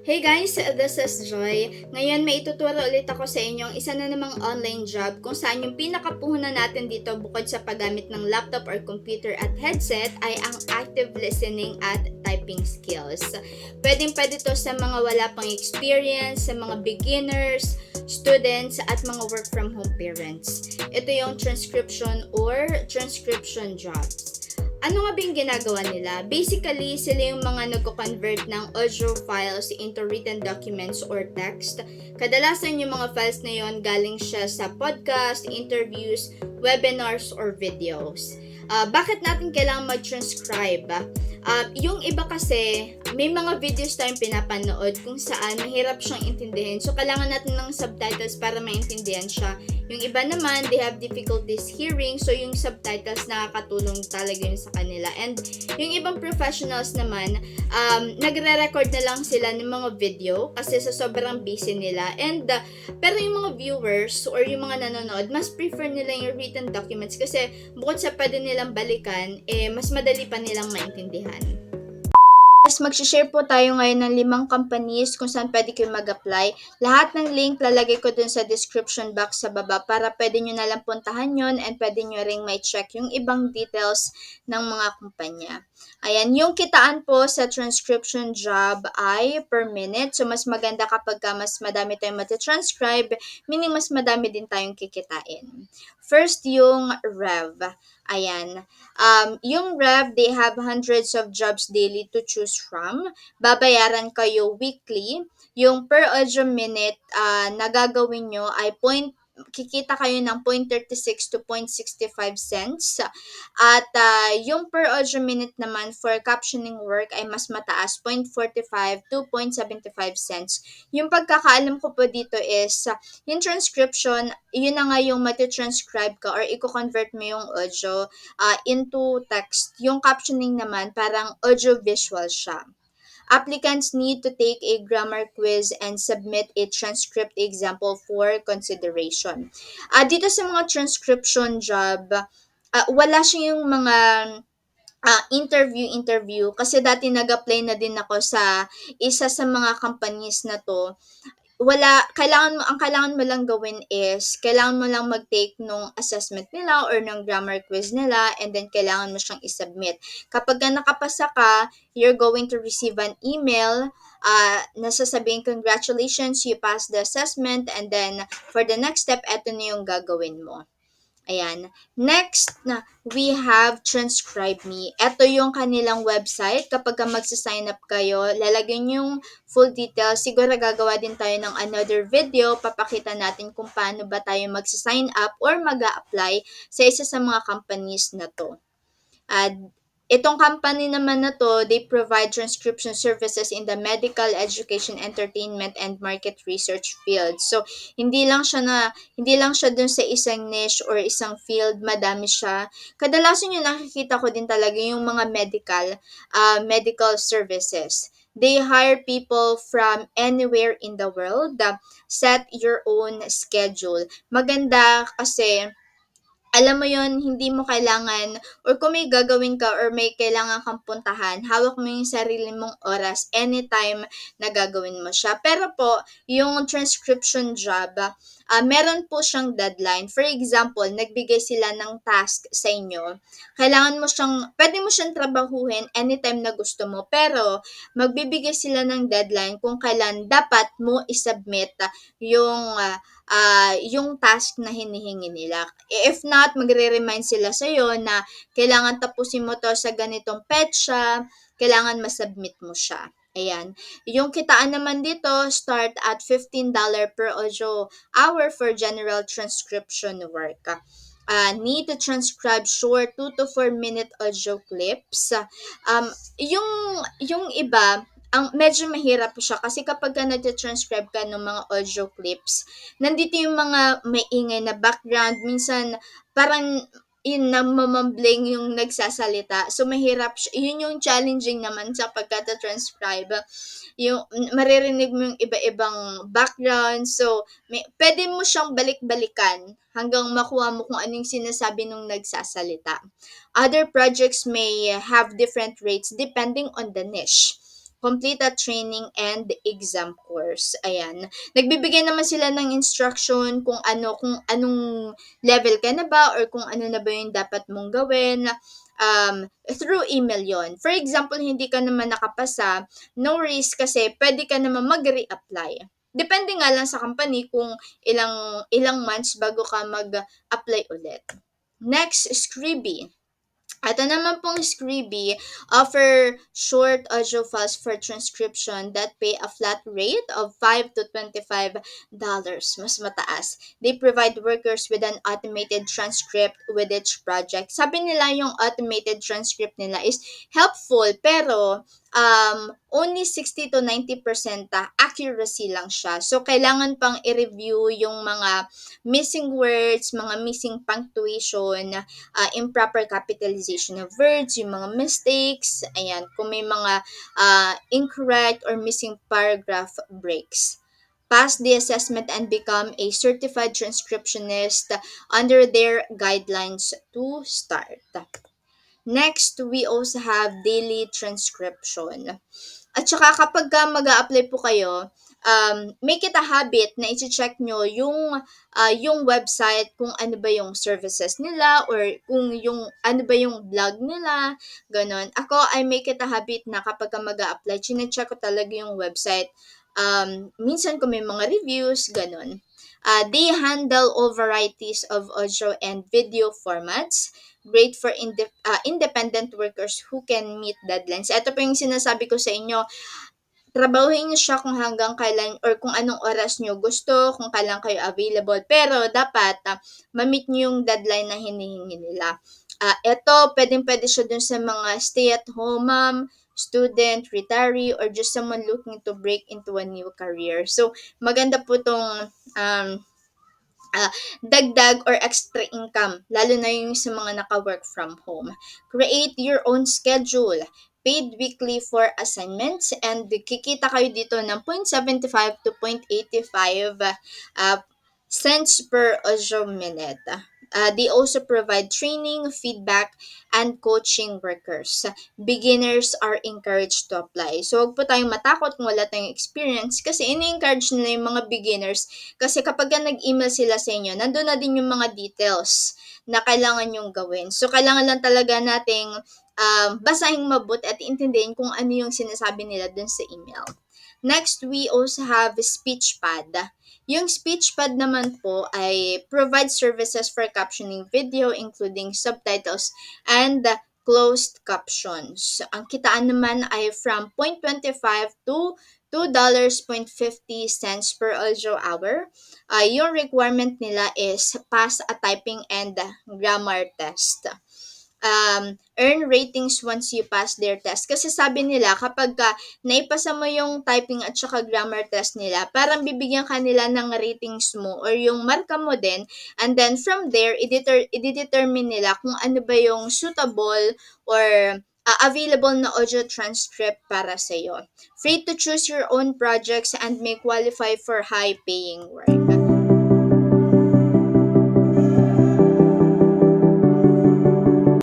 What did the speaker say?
Hey guys, this is Joy. Ngayon may ituturo ulit ako sa inyong isa na namang online job kung saan yung pinakapuhunan natin dito bukod sa paggamit ng laptop or computer at headset ay ang active listening at typing skills. Pwede to sa mga wala pang experience, sa mga beginners, students at mga work from home parents. Ito yung transcription jobs. Ano nga ba yung ginagawa nila? Basically, sila yung mga nagko-convert ng audio files into written documents or text. Kadalasan yung mga files na yon galing siya sa podcast, interviews, webinars, or videos. Bakit natin kailangan mag-transcribe? Yung iba kasi, may mga videos tayong pinapanood kung saan mahirap siyang intindihin. So, kailangan natin ng subtitles para maintindihan siya. Yung iba naman, they have difficulties hearing, so yung subtitles nakakatulong talaga yun sa kanila. And yung ibang professionals naman, nagre-record na lang sila ng mga video kasi sa sobrang busy nila. And pero yung mga viewers or yung mga nanonood, mas prefer nila yung written documents kasi bukod sa pwede nilang balikan, mas madali pa nilang maintindihan. Mag-share po tayo ngayon ng 5 companies kung saan pwede kayo mag-apply. Lahat ng link lalagay ko dun sa description box sa baba para pwede nyo nalang puntahan yon and pwede nyo ring may check yung ibang details ng mga kumpanya. Ayan, yung kitaan po sa transcription job ay per minute. So, mas maganda kapag mas madami tayong mati-transcribe, meaning mas madami din tayong kikitain. First, yung rev. Ayan. Yung Rev, they have hundreds of jobs daily to choose from. Babayaran kayo weekly. Yung per audio minute na gagawin nyo ay kikita kayo ng 0.36 to 0.65 cents. At yung per audio minute naman for captioning work ay mas mataas, 0.45 to 0.75 cents. Yung pagkakaalam ko po dito is, yung transcription, yun na nga yung mati-transcribe ka or i-convert mo yung audio into text. Yung captioning naman, parang audio-visual siya. Applicants need to take a grammar quiz and submit a transcript example for consideration. Dito sa mga transcription job, wala siya yung mga interview kasi dati nag-apply na din ako sa isa sa mga companies na to. Ang kailangan mo lang gawin is, kailangan mo lang mag-take nung assessment nila or nung grammar quiz nila and then kailangan mo siyang isubmit. Kapag nakapasa ka, you're going to receive an email na sasabihin, congratulations, you passed the assessment and then for the next step, eto na yung gagawin mo. Ayan. Next, we have Transcribe Me. Ito yung kanilang website. Kapag magsa-sign up kayo, lalagyan yung full details. Siguro gagawa din tayo ng another video. Papakita natin kung paano ba tayo magsa-sign up or mag-a-apply sa isa sa mga companies na to. Itong company naman na to, they provide transcription services in the medical, education, entertainment, and market research field. So, hindi lang siya dun sa isang niche or isang field, madami siya. Kadalasan yung nakikita ko din talaga yung mga medical services. They hire people from anywhere in the world. Set your own schedule. Maganda kasi alam mo yon, hindi mo kailangan or kung may gagawin ka or may kailangan kang puntahan, hawak mo yung sarili mong oras anytime na gagawin mo siya. Pero po, yung transcription job, meron po siyang deadline. For example, nagbigay sila ng task sa inyo. Pwede mo siyang trabahuhin anytime na gusto mo. Pero, magbibigay sila ng deadline kung kailan dapat mo isubmit yung task na hinihingi nila. If not, magre-remind sila sa'yo na kailangan tapusin mo to sa ganitong petsa, kailangan masubmit mo siya. Ayan. Yung kitaan naman dito, start at $15 per audio hour for general transcription work. Need to transcribe short 2 to 4 minute audio clips. Yung iba, medyo mahirap siya kasi kapag nag-transcribe ka ng mga audio clips, nandito yung mga may ingay na background, minsan parang namamambling yung nagsasalita. So, mahirap siya. Yun yung challenging naman sa pagkata-transcribe. Yung maririnig mo yung iba-ibang background. So, pwede mo siyang balik-balikan hanggang makuha mo kung anong sinasabi nung nagsasalita. Other projects may have different rates depending on the niche. complete a training and exam course. Ayan. Nagbibigay naman sila ng instruction kung anong level ka na ba or kung ano na ba yung dapat mong gawin. Through email yon. For example, hindi ka naman nakapasa, no risk kasi pwede ka naman mag-reapply. Depende nga lang sa company kung ilang months bago ka mag-apply ulit. Next, Scribie. Ito naman pong Scribie offer short audio files for transcription that pay a flat rate of $5 to $25. Mas mataas. They provide workers with an automated transcript with each project. Sabi nila yung automated transcript nila is helpful pero only 60 to 90% accuracy lang siya. So, kailangan pang i-review yung mga missing words, mga missing punctuation, improper capitalization of words, yung mga mistakes, ayan, kung may mga incorrect or missing paragraph breaks. Pass the assessment and become a certified transcriptionist under their guidelines to start. Next, we also have daily transcription. At saka kapag mag apply po kayo, make it a habit na i-check nyo yung website kung ano ba yung services nila or kung yung ano ba yung blog nila, ganon. Ako, I make it a habit na kapag mag apply chine-check ko talaga yung website. Minsan kung may mga reviews, ganon. They handle all varieties of audio and video formats. Great for independent workers who can meet deadlines. Ito po yung sinasabi ko sa inyo, trabahuhin niyo siya kung hanggang kailan or kung anong oras niyo gusto, kung kailan kayo available. Pero dapat ma-meet niyo yung deadline na hinihingi nila. Ito, pwedeng-pwede siya dun sa mga stay-at-home mom, student, retiree, or just someone looking to break into a new career. So, maganda po tong dagdag or extra income, lalo na yung sa mga naka-work from home. Create your own schedule. Paid weekly for assignments and kikita kayo dito ng 0.75 to 0.85 cents per audio minute. They also provide training, feedback, and coaching workers. Beginners are encouraged to apply. So, huwag po tayong matakot kung wala tayong experience kasi ini-encourage nila yung mga beginners kasi kapag nag-email sila sa inyo, nandun na din yung mga details na kailangan yung gawin. So, kailangan lang talaga nating basahin mabuti at intindihin kung ano yung sinasabi nila dun sa email. Next, we also have SpeechPad. Yung SpeechPad naman po ay provide services for captioning video including subtitles and closed captions. Ang kitaan naman ay from 0.25 to $2.50 per audio hour. Yung requirement nila is pass a typing and grammar test. Earn ratings once you pass their test. Kasi sabi nila, kapag naipasa mo yung typing at saka grammar test nila, parang bibigyan ka nila ng ratings mo or yung marka mo din. And then from there, i-determine nila kung ano ba yung suitable or available na audio transcript para sa iyo. Free to choose your own projects and may qualify for high-paying work.